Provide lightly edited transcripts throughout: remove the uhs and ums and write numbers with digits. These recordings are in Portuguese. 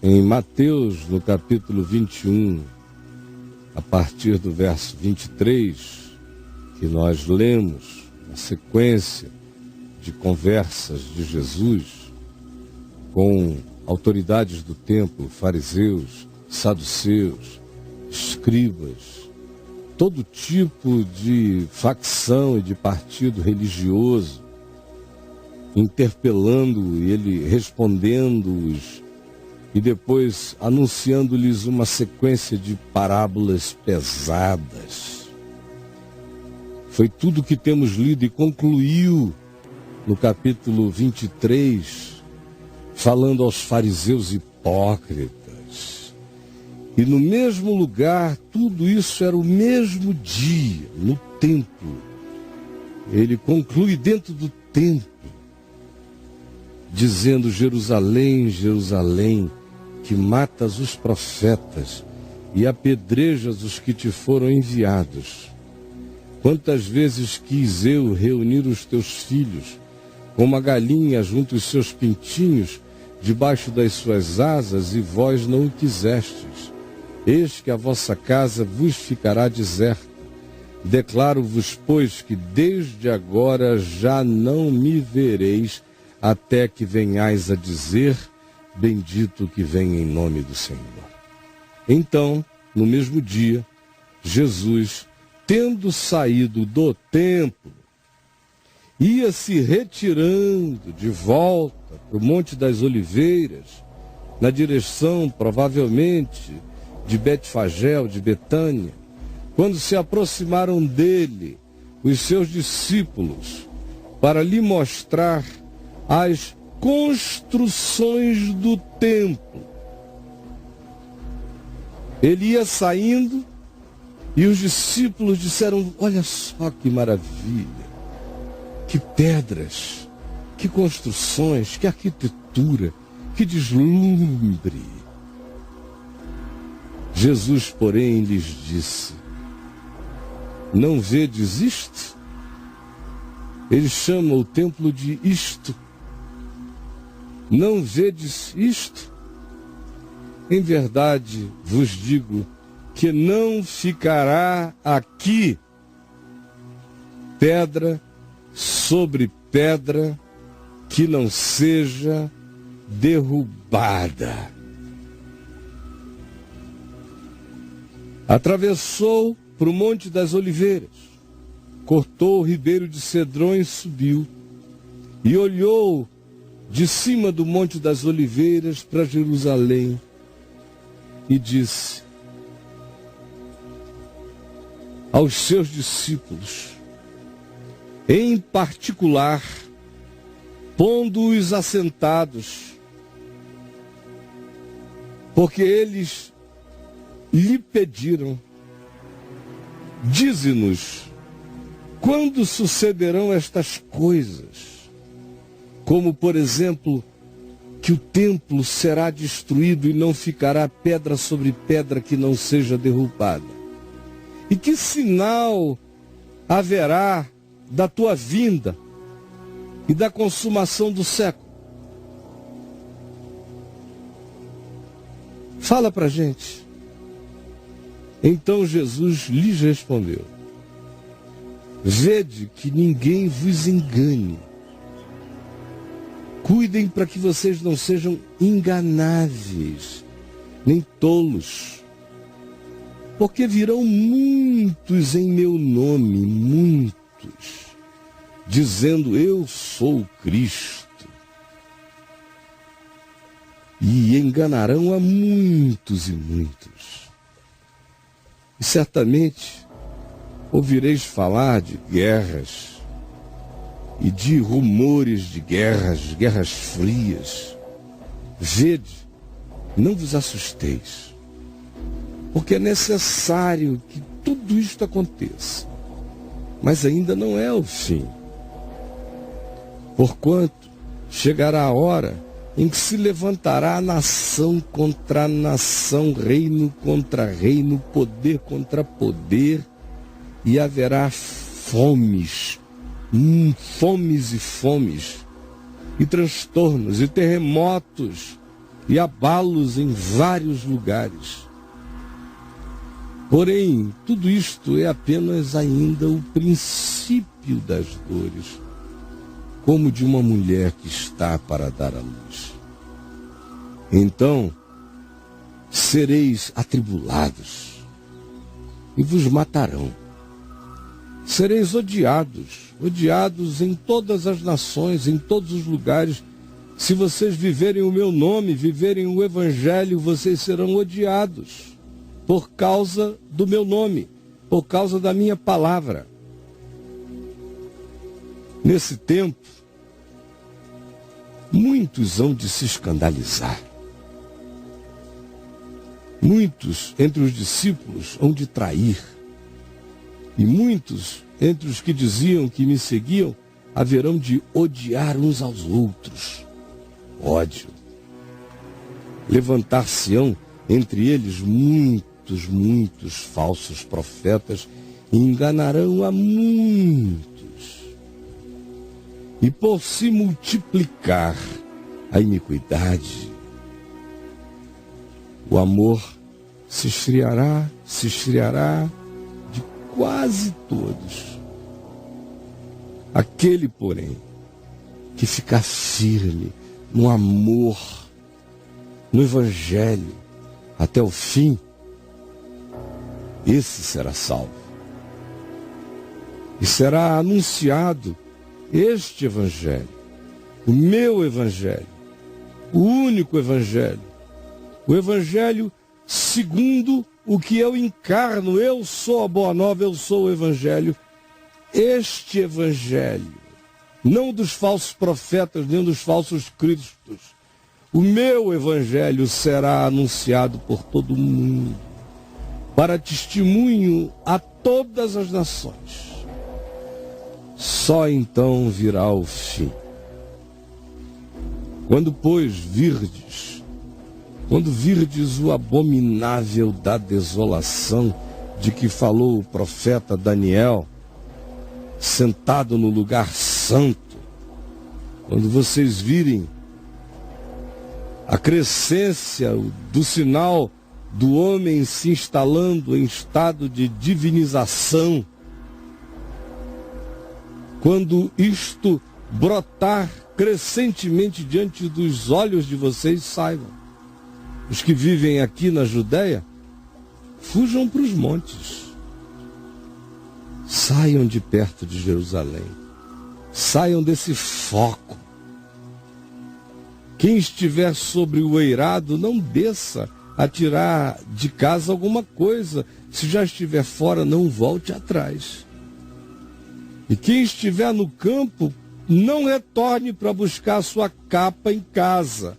Em Mateus, no capítulo 21, a partir do verso 23, que nós lemos, na sequência de conversas de Jesus com autoridades do templo, fariseus, saduceus, escribas, todo tipo de facção e de partido religioso, interpelando e ele respondendo-os e depois anunciando-lhes uma sequência de parábolas pesadas. Foi tudo que temos lido e concluiu no capítulo 23, falando aos fariseus hipócritas. E no mesmo lugar, tudo isso era o mesmo dia, no templo. Ele conclui dentro do templo, dizendo: Jerusalém, Jerusalém, que matas os profetas e apedrejas os que te foram enviados. Quantas vezes quis eu reunir os teus filhos, como a galinha junto os seus pintinhos, debaixo das suas asas, e vós não o quisestes. Eis que a vossa casa vos ficará deserta. Declaro-vos, pois, que desde agora já não me vereis, até que venhais a dizer: bendito que vem em nome do Senhor. Então, no mesmo dia, Jesus, tendo saído do templo, ia se retirando de volta para o Monte das Oliveiras, na direção, provavelmente, de Betfagé, de Betânia, quando se aproximaram dele os seus discípulos para lhe mostrar as construções do templo. Ele ia saindo e os discípulos disseram: olha só que maravilha, que pedras, que construções, que arquitetura, que deslumbre. Jesus, porém, lhes disse: não vedes isto? Ele chama o templo de isto. Não vedes isto? Em verdade vos digo que não ficará aqui pedra sobre pedra que não seja derrubada. Atravessou para o Monte das Oliveiras, cortou o ribeiro de Cedron e subiu, e olhou de cima do Monte das Oliveiras para Jerusalém e disse aos seus discípulos, em particular, pondo-os assentados, porque eles lhe pediram: dize-nos, quando sucederão estas coisas? Como, por exemplo, que o templo será destruído e não ficará pedra sobre pedra que não seja derrubada? E que sinal haverá da tua vinda e da consumação do século? Fala pra gente. Então Jesus lhes respondeu: vede que ninguém vos engane. Cuidem para que vocês não sejam enganáveis, nem tolos. Porque virão muitos em meu nome, muitos, dizendo: eu sou o Cristo. E enganarão a muitos e muitos. E certamente ouvireis falar de guerras e de rumores de guerras frias. Vede, não vos assusteis, porque é necessário que tudo isto aconteça, mas ainda não é o fim. Porquanto chegará a hora em que se levantará nação contra nação, reino contra reino, poder contra poder, e haverá fomes, fomes, e transtornos, e terremotos, e abalos em vários lugares. Porém, tudo isto é apenas ainda o princípio das dores, como de uma mulher que está para dar à luz. Então, sereis atribulados e vos matarão. Sereis odiados em todas as nações, em todos os lugares. Se vocês viverem o meu nome, viverem o Evangelho, vocês serão odiados por causa do meu nome, por causa da minha palavra. Nesse tempo, muitos hão de se escandalizar. Muitos entre os discípulos hão de trair. E muitos entre os que diziam que me seguiam haverão de odiar uns aos outros. Ódio. Levantar-se-ão entre eles muitos falsos profetas e enganarão a muitos. E por se multiplicar a iniquidade, o amor se esfriará de quase todos. Aquele, porém, que ficar firme no amor, no Evangelho, até o fim, esse será salvo. E será anunciado este Evangelho, o meu Evangelho, o único Evangelho, o Evangelho segundo o que eu encarno. Eu sou a Boa Nova, eu sou o Evangelho. Este Evangelho, não dos falsos profetas, nem dos falsos cristos. O meu Evangelho será anunciado por todo mundo, para testemunho a todas as nações. Só então virá o fim. Quando, pois, virdes o abominável da desolação de que falou o profeta Daniel, sentado no lugar santo, quando vocês virem a crescência do sinal do homem se instalando em estado de divinização, quando isto brotar crescentemente diante dos olhos de vocês, saibam, os que vivem aqui na Judéia, fujam para os montes. Saiam de perto de Jerusalém. Saiam desse foco. Quem estiver sobre o eirado, não desça a tirar de casa alguma coisa. Se já estiver fora, não volte atrás. E quem estiver no campo, não retorne para buscar sua capa em casa.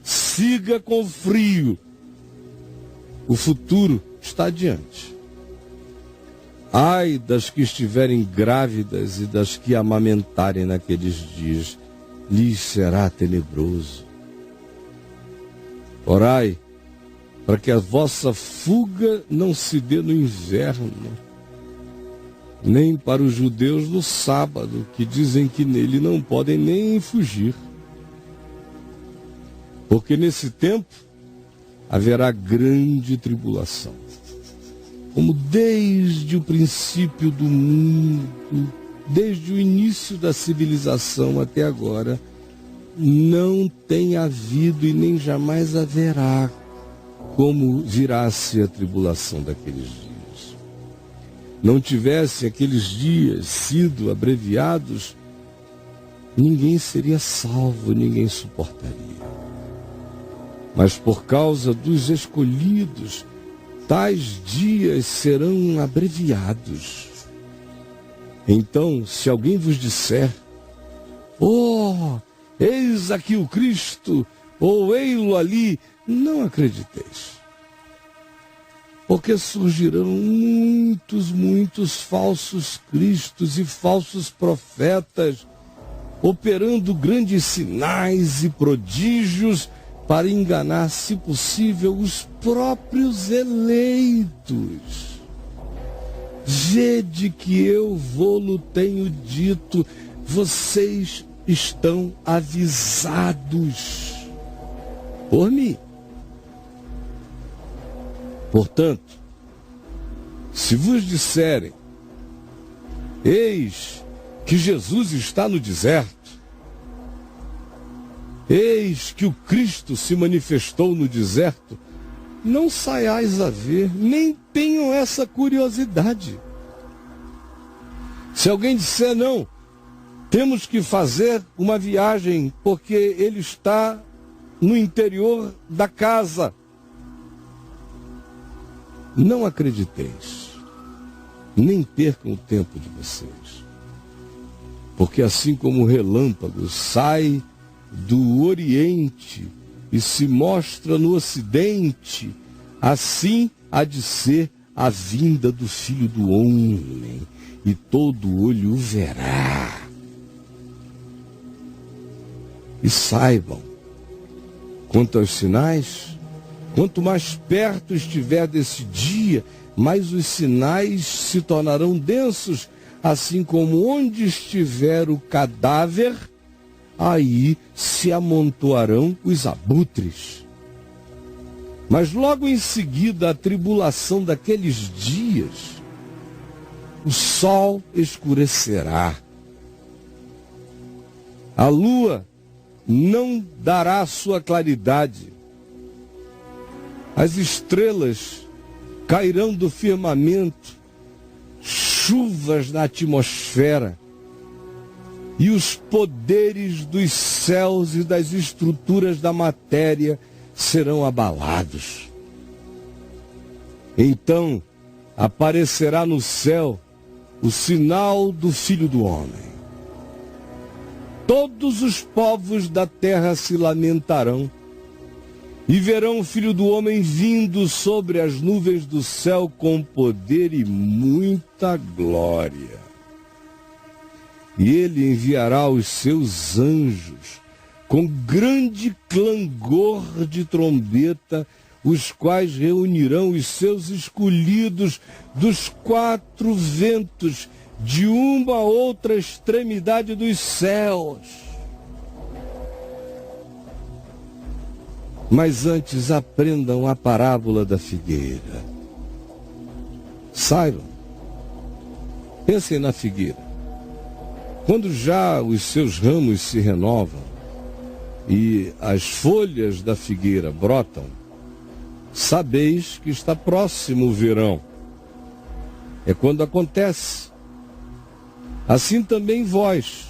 Siga com frio. O futuro está adiante. Ai das que estiverem grávidas e das que amamentarem naqueles dias, lhes será tenebroso. Orai para que a vossa fuga não se dê no inverno, nem para os judeus no sábado, que dizem que nele não podem nem fugir. Porque nesse tempo haverá grande tribulação, como desde o princípio do mundo, desde o início da civilização até agora, não tem havido e nem jamais haverá como virá a ser a tribulação daqueles dias. Não tivessem aqueles dias sido abreviados, ninguém seria salvo, ninguém suportaria. Mas por causa dos escolhidos, tais dias serão abreviados. Então, se alguém vos disser, eis aqui o Cristo, ou ei-lo ali, não acrediteis. Porque surgirão muitos falsos cristos e falsos profetas, operando grandes sinais e prodígios, para enganar, se possível, os próprios eleitos. Vede que eu vou-lo tenho dito, vocês estão avisados. por mim. Portanto, se vos disserem, eis que Jesus está no deserto, eis que o Cristo se manifestou no deserto, não saiais a ver, nem tenham essa curiosidade. Se alguém disser não, temos que fazer uma viagem porque ele está no interior da casa, não acrediteis, nem percam o tempo de vocês. Porque assim como o relâmpago sai do Oriente e se mostra no Ocidente, assim há de ser a vinda do Filho do Homem, e todo olho o verá. E saibam, quanto aos sinais, quanto mais perto estiver desse dia, mais os sinais se tornarão densos, assim como onde estiver o cadáver, aí se amontoarão os abutres. Mas logo em seguida, a tribulação daqueles dias, o sol escurecerá, a lua não dará sua claridade, as estrelas cairão do firmamento, chuvas na atmosfera, e os poderes dos céus e das estruturas da matéria serão abalados. Então aparecerá no céu o sinal do Filho do Homem. Todos os povos da terra se lamentarão e verão o Filho do Homem vindo sobre as nuvens do céu com poder e muita glória. E ele enviará os seus anjos com grande clangor de trombeta, os quais reunirão os seus escolhidos dos quatro ventos, de uma a outra extremidade dos céus. Mas antes aprendam a parábola da figueira. Saibam, pensem na figueira. Quando já os seus ramos se renovam e as folhas da figueira brotam, sabeis que está próximo o verão. É quando acontece. Assim também vós,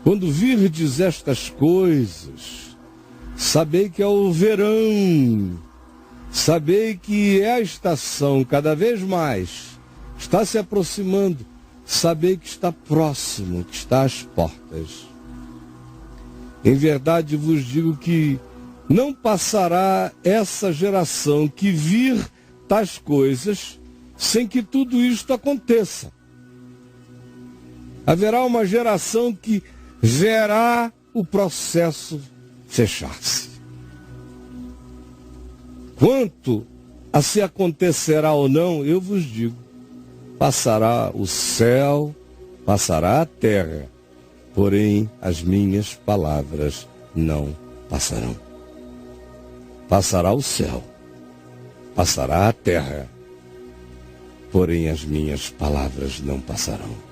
quando virdes estas coisas, sabei que é o verão, sabei que é a estação, cada vez mais está se aproximando, sabei que está próximo, que está às portas. Em verdade vos digo que não passará essa geração que vir tais coisas sem que tudo isto aconteça. Haverá uma geração que verá o processo fechar-se. Quanto a se acontecerá ou não, eu vos digo, passará o céu, passará a terra, porém as minhas palavras não passarão. Passará o céu, passará a terra, porém as minhas palavras não passarão.